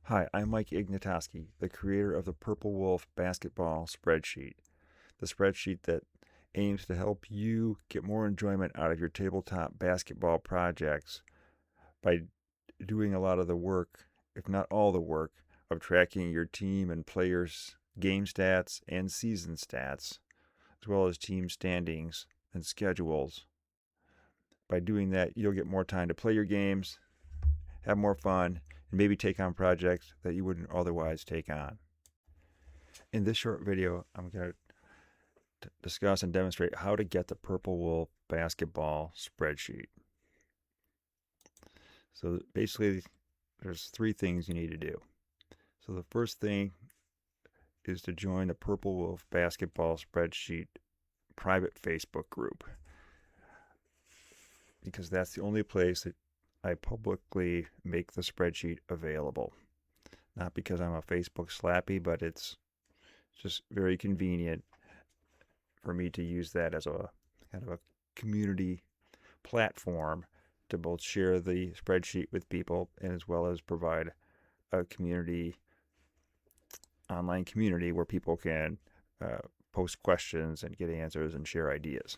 Hi, I'm Mike Ignatowski, the creator of the PurpleWolf basketball spreadsheet, the spreadsheet that aims to help you get more enjoyment out of your tabletop basketball projects by doing a lot of the work, if not all the work, of tracking your team and players' game stats and season stats, as well as team standings and schedules. By doing that, you'll get more time to play your games, have more fun, and maybe take on projects that you wouldn't otherwise take on. In this short video, I'm going to discuss and demonstrate how to get the PurpleWolf basketball spreadsheet. So basically, there's three things you need to do. So the first thing is to join the PurpleWolf basketball spreadsheet private Facebook group, because that's the only place that I publicly make the spreadsheet available. Not because I'm a Facebook slappy, but it's just very convenient for me to use that as a kind of a community platform to both share the spreadsheet with people and as well as provide a online community where people can post questions and get answers and share ideas.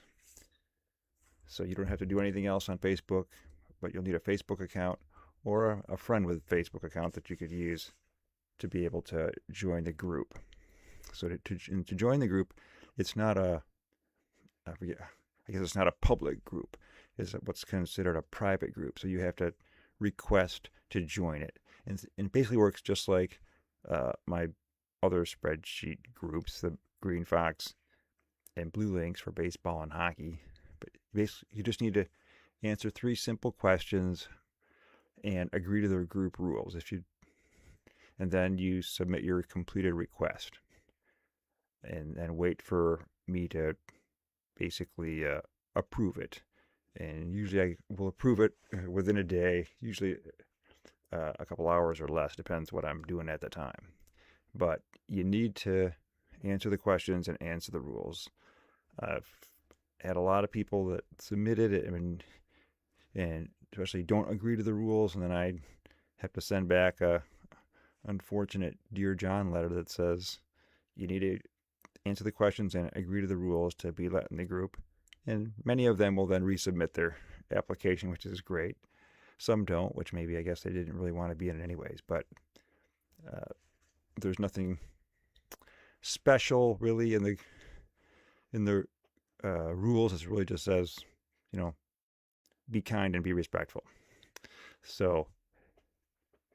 So you don't have to do anything else on Facebook, but you'll need a Facebook account or a friend with a Facebook account that you could use to be able to join the group. So to join the group, it's not I guess it's not a public group. It's what's considered a private group. So you have to request to join it. And it basically works just like my other spreadsheet groups, the Green Fox and Blue Links for baseball and hockey. But basically, you just need to answer three simple questions and agree to the group rules. And then you submit your completed request, and wait for me to basically approve it. And usually I will approve it within a day, usually a couple hours or less, depends what I'm doing at the time. But you need to answer the questions and answer the rules. I've had a lot of people that submitted it and especially don't agree to the rules, and then I have to send back a unfortunate Dear John letter that says you need to answer the questions and agree to the rules to be let in the group. And many of them will then resubmit their application, which is great. Some don't, which maybe I guess they didn't really want to be in it anyways. But there's nothing special really in the rules. It really just says, be kind and be respectful. So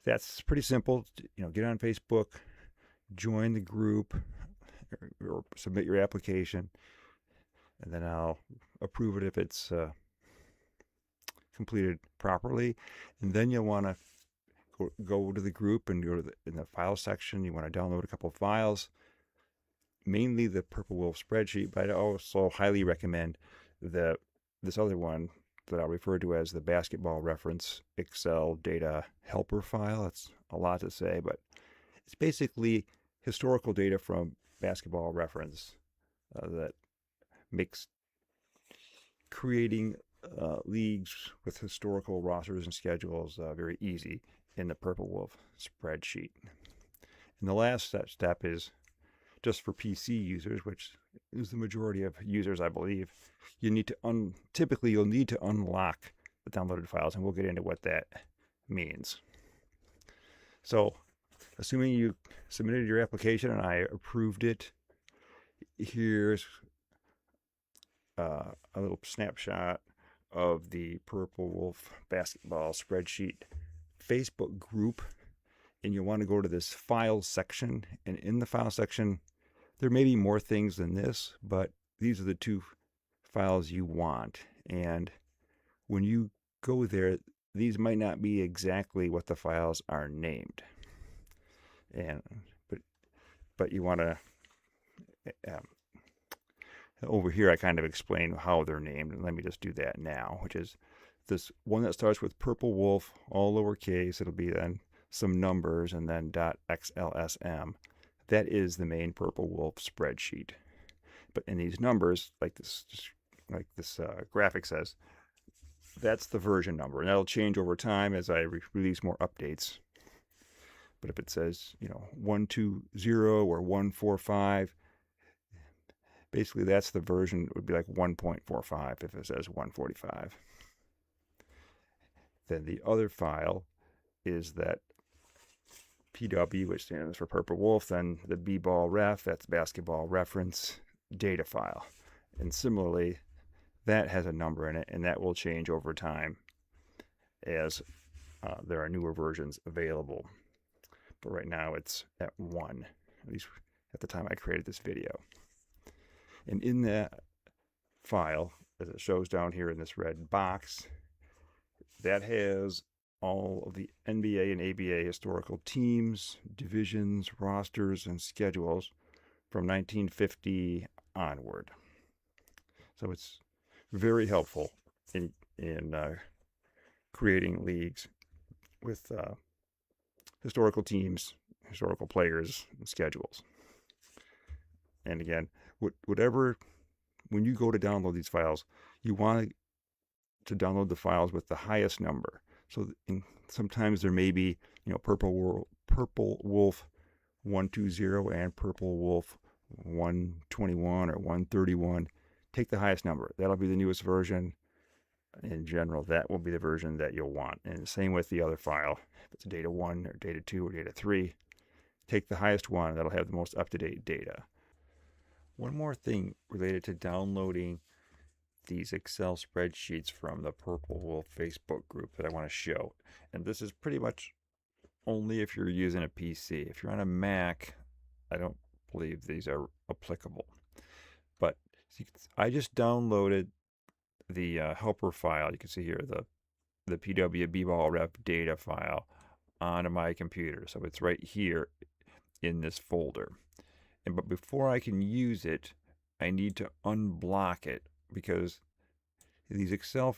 that's pretty simple. Get on Facebook, join the group, or submit your application, and then I'll approve it if it's completed properly. And then you'll want to go to the group and go to in the file section. You want to download a couple of files, mainly the PurpleWolf spreadsheet, but I also highly recommend this other one that I'll refer to as the basketball reference Excel data helper file. It's a lot to say, but it's basically historical data from basketball reference that makes creating leagues with historical rosters and schedules very easy in the PurpleWolf spreadsheet. And the last step is just for PC users, which is the majority of users, I believe. You need to typically you'll need to unlock the downloaded files, and we'll get into what that means. So, assuming you submitted your application and I approved it, here's a little snapshot of the PurpleWolf basketball spreadsheet Facebook group. And you'll want to go to this file section. And in the file section, there may be more things than this, but these are the two files you want. And when you go there, these might not be exactly what the files are named. But you want to over here I kind of explain how they're named, and let me just do that now, which is this one that starts with PurpleWolf, all lowercase. It'll be then some numbers and then .xlsm. That is the main PurpleWolf spreadsheet. But in these numbers, like this graphic says, that's the version number, and that'll change over time as I release more updates. But if it says, 120 or 145, basically that's the version. It would be like 1.45 if it says 145. Then the other file is that PW, which stands for PurpleWolf, then the b-ball ref, that's basketball reference data file. And similarly, that has a number in it, and that will change over time as there are newer versions available. But right now it's at 1, at least at the time I created this video. And in that file, as it shows down here in this red box, that has all of the NBA and ABA historical teams, divisions, rosters, and schedules from 1950 onward. So it's very helpful in creating leagues with historical teams, historical players, and schedules. And again, when you go to download these files, you want to download the files with the highest number. So sometimes there may be, PurpleWolf 120 and PurpleWolf 121 or 131. Take the highest number. That'll be the newest version. In general, that will be the version that you'll want. And the same with the other file. If it's data 1 or data 2 or data 3, take the highest one. That'll have the most up-to-date data. One more thing related to downloading these Excel spreadsheets from the PurpleWolf Facebook group that I want to show. And this is pretty much only if you're using a PC. If you're on a Mac, I don't believe these are applicable. But I just downloaded the helper file. You can see here the PW b-ball rep data file onto my computer. So it's right here in this folder. But before I can use it, I need to unblock it, because these Excel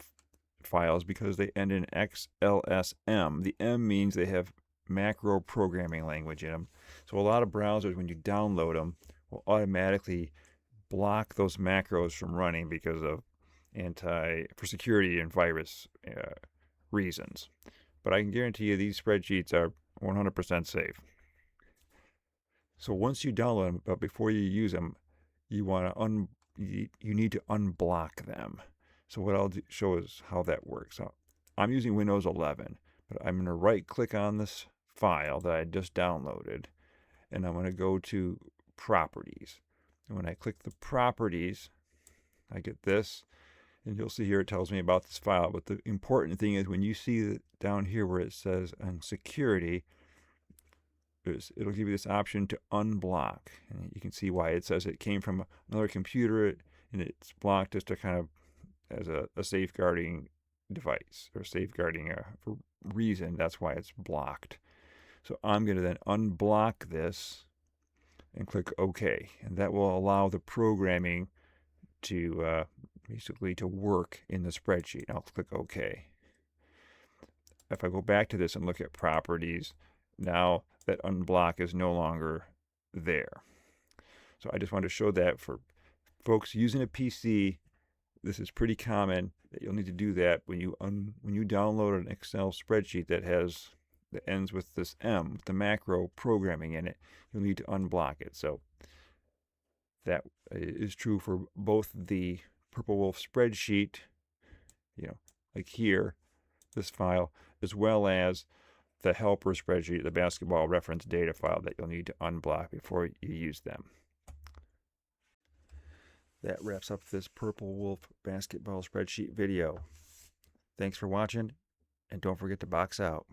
files, because they end in XLSM, the M means they have macro programming language in them. So a lot of browsers, when you download them, will automatically block those macros from running because of for security and virus reasons. But I can guarantee you these spreadsheets are 100% safe. So once you download them, but before you use them, you need to unblock them. So what I'll show is how that works. So I'm using Windows 11, but I'm going to right-click on this file that I just downloaded, and I'm going to go to Properties. And when I click the Properties, I get this, and you'll see here it tells me about this file. But the important thing is when you see down here where it says on Security, it'll give you this option to unblock. And you can see why it says it came from another computer and it's blocked just to kind of as a safeguarding device or safeguarding reason. That's why it's blocked. So I'm going to then unblock this and click OK. And that will allow the programming to basically to work in the spreadsheet. I'll click OK. If I go back to this and look at Properties, now that unblock is no longer there. So I just wanted to show that for folks using a PC. This is pretty common that you'll need to do that when you download an Excel spreadsheet that ends with this M, with the macro programming in it. You'll need to unblock it. So that is true for both the PurpleWolf spreadsheet, like here, this file, as well as the helper spreadsheet, the basketball reference data file that you'll need to unblock before you use them. That wraps up this PurpleWolf basketball spreadsheet video. Thanks for watching, and don't forget to box out.